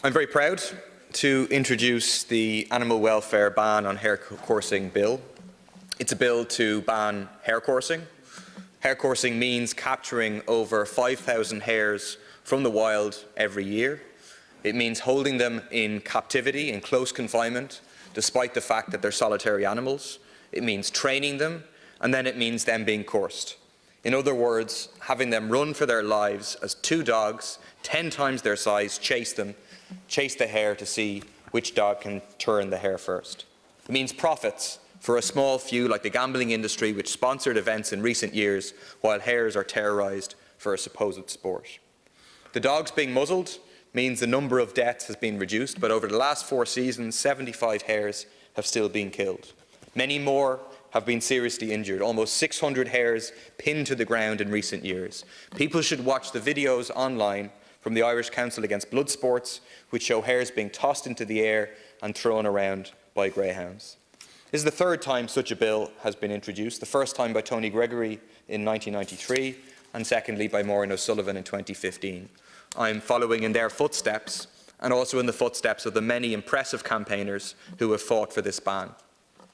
I'm very proud to introduce the Animal Welfare Ban on Hare Coursing Bill. It's a bill to ban hare coursing. Hare coursing means capturing over 5,000 hares from the wild every year. It means holding them in captivity, in close confinement, despite the fact that they're solitary animals. It means training them, and then it means them being coursed. In other words, having them run for their lives as two dogs, 10 times their size, chase the hare to see which dog can turn the hare first. It means profits for a small few like the gambling industry, which sponsored events in recent years while hares are terrorised for a supposed sport. The dogs being muzzled means the number of deaths has been reduced, but over the last 4 seasons, 75 hares have still been killed. Many more have been seriously injured, almost 600 hares pinned to the ground in recent years. People should watch the videos online from the Irish Council Against Blood Sports, which show hares being tossed into the air and thrown around by greyhounds. This is the 3rd time such a bill has been introduced, the first time by Tony Gregory in 1993, and secondly by Maureen O'Sullivan in 2015. I'm following in their footsteps, and also in the footsteps of the many impressive campaigners who have fought for this ban.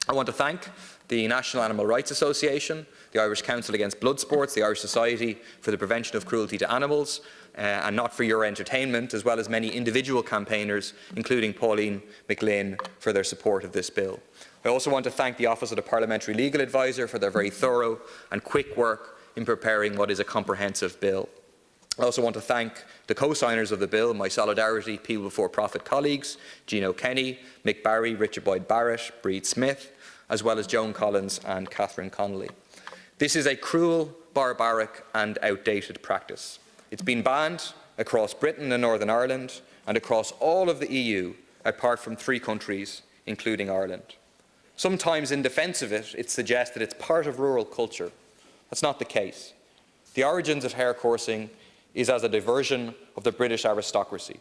I want to thank the National Animal Rights Association, the Irish Council Against Blood Sports, the Irish Society for the Prevention of Cruelty to Animals, and Not For Your Entertainment, as well as many individual campaigners, including Pauline McLean, for their support of this bill. I also want to thank the Office of the Parliamentary Legal Advisor for their very thorough and quick work in preparing what is a comprehensive bill. I also want to thank the co-signers of the bill, my Solidarity People Before Profit colleagues, Gino Kenny, Mick Barry, Boyd Barrett, Brid Smith, as well as Joan Collins and Connolly. This is a cruel, barbaric and outdated practice. It's been banned across Britain and Northern Ireland and across all of the EU, apart from 3 countries, including Ireland. Sometimes in defence of it, it's suggested it's part of rural culture. That's not the case. The origins of hare coursing is as a diversion of the British aristocracy,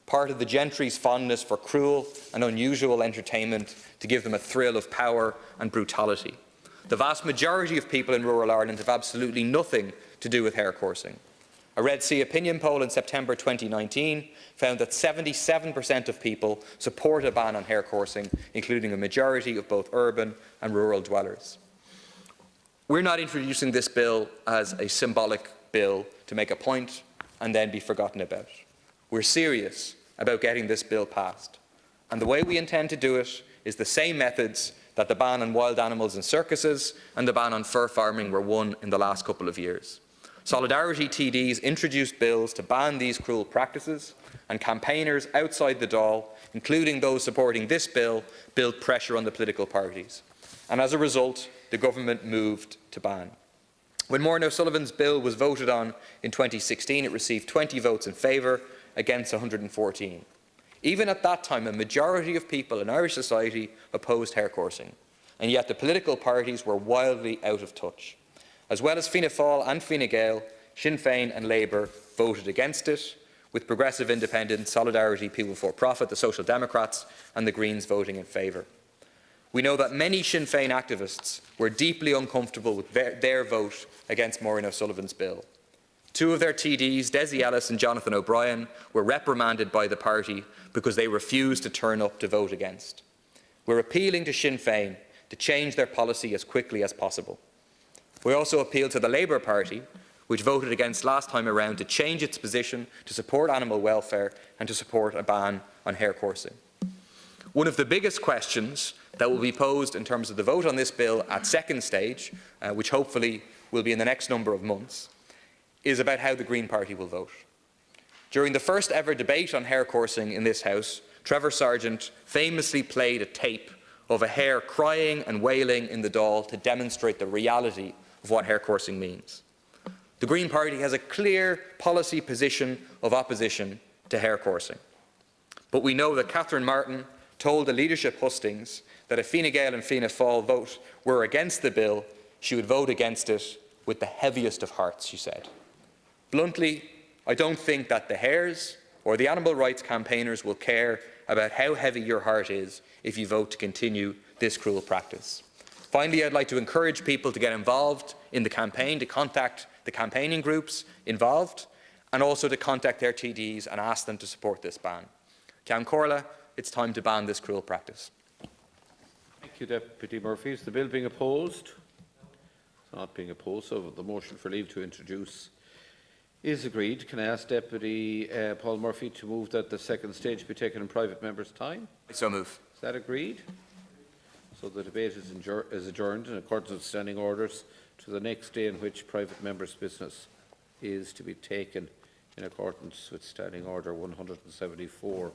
part of the gentry's fondness for cruel and unusual entertainment to give them a thrill of power and brutality. The vast majority of people in rural Ireland have absolutely nothing to do with hare coursing. A Red C opinion poll in September 2019 found that 77% of people support a ban on hare coursing, including a majority of both urban and rural dwellers. We're not introducing this bill as a symbolic bill to make a point and then be forgotten about. We're serious about getting this bill passed, and the way we intend to do it is the same methods that the ban on wild animals in circuses and the ban on fur farming were won in the last couple of years. Solidarity TDs introduced bills to ban these cruel practices, and campaigners outside the Dáil, including those supporting this bill, built pressure on the political parties. And as a result, the government moved to ban. When Maureen O'Sullivan's bill was voted on in 2016, it received 20 votes in favour against 114. Even at that time, a majority of people in Irish society opposed hare coursing, and yet the political parties were wildly out of touch. As well as Fianna Fáil and Fine Gael, Sinn Féin and Labour voted against it, with Progressive Independents, Solidarity People Before Profit, the Social Democrats and the Greens voting in favour. We know that many Sinn Féin activists were deeply uncomfortable with their vote against Maureen O'Sullivan's bill. 2 of their TDs, Dessie Ellis and Jonathan O'Brien, were reprimanded by the party because they refused to turn up to vote against. We're appealing to Sinn Féin to change their policy as quickly as possible. We also appeal to the Labour Party, which voted against last time around, to change its position to support animal welfare and to support a ban on hare coursing. One of the biggest questions that will be posed in terms of the vote on this bill at second stage, which hopefully will be in the next number of months, is about how the Green Party will vote. During the first ever debate on hare coursing in this House, Trevor Sargent famously played a tape of a hare crying and wailing in the Dáil to demonstrate the reality of what hare coursing means. The Green Party has a clear policy position of opposition to hare coursing. But we know that Catherine Martin told the leadership hustings that if Fine Gael and Fianna Fáil vote were against the bill, she would vote against it with the heaviest of hearts, she said. Bluntly, I don't think that the hares or the animal rights campaigners will care about how heavy your heart is if you vote to continue this cruel practice. Finally, I'd like to encourage people to get involved in the campaign, to contact the campaigning groups involved, and also to contact their TDs and ask them to support this ban. Ceann Comhairle, it's time to ban this cruel practice. Thank you, Deputy Murphy. Is the bill being opposed? It's not being opposed, so the motion for leave to introduce is agreed. Can I ask Deputy Paul Murphy to move that the second stage be taken in private members' time? I so move. Is that agreed? So the debate is adjourned in accordance with standing orders to the next day in which private members' business is to be taken in accordance with Standing Order 174.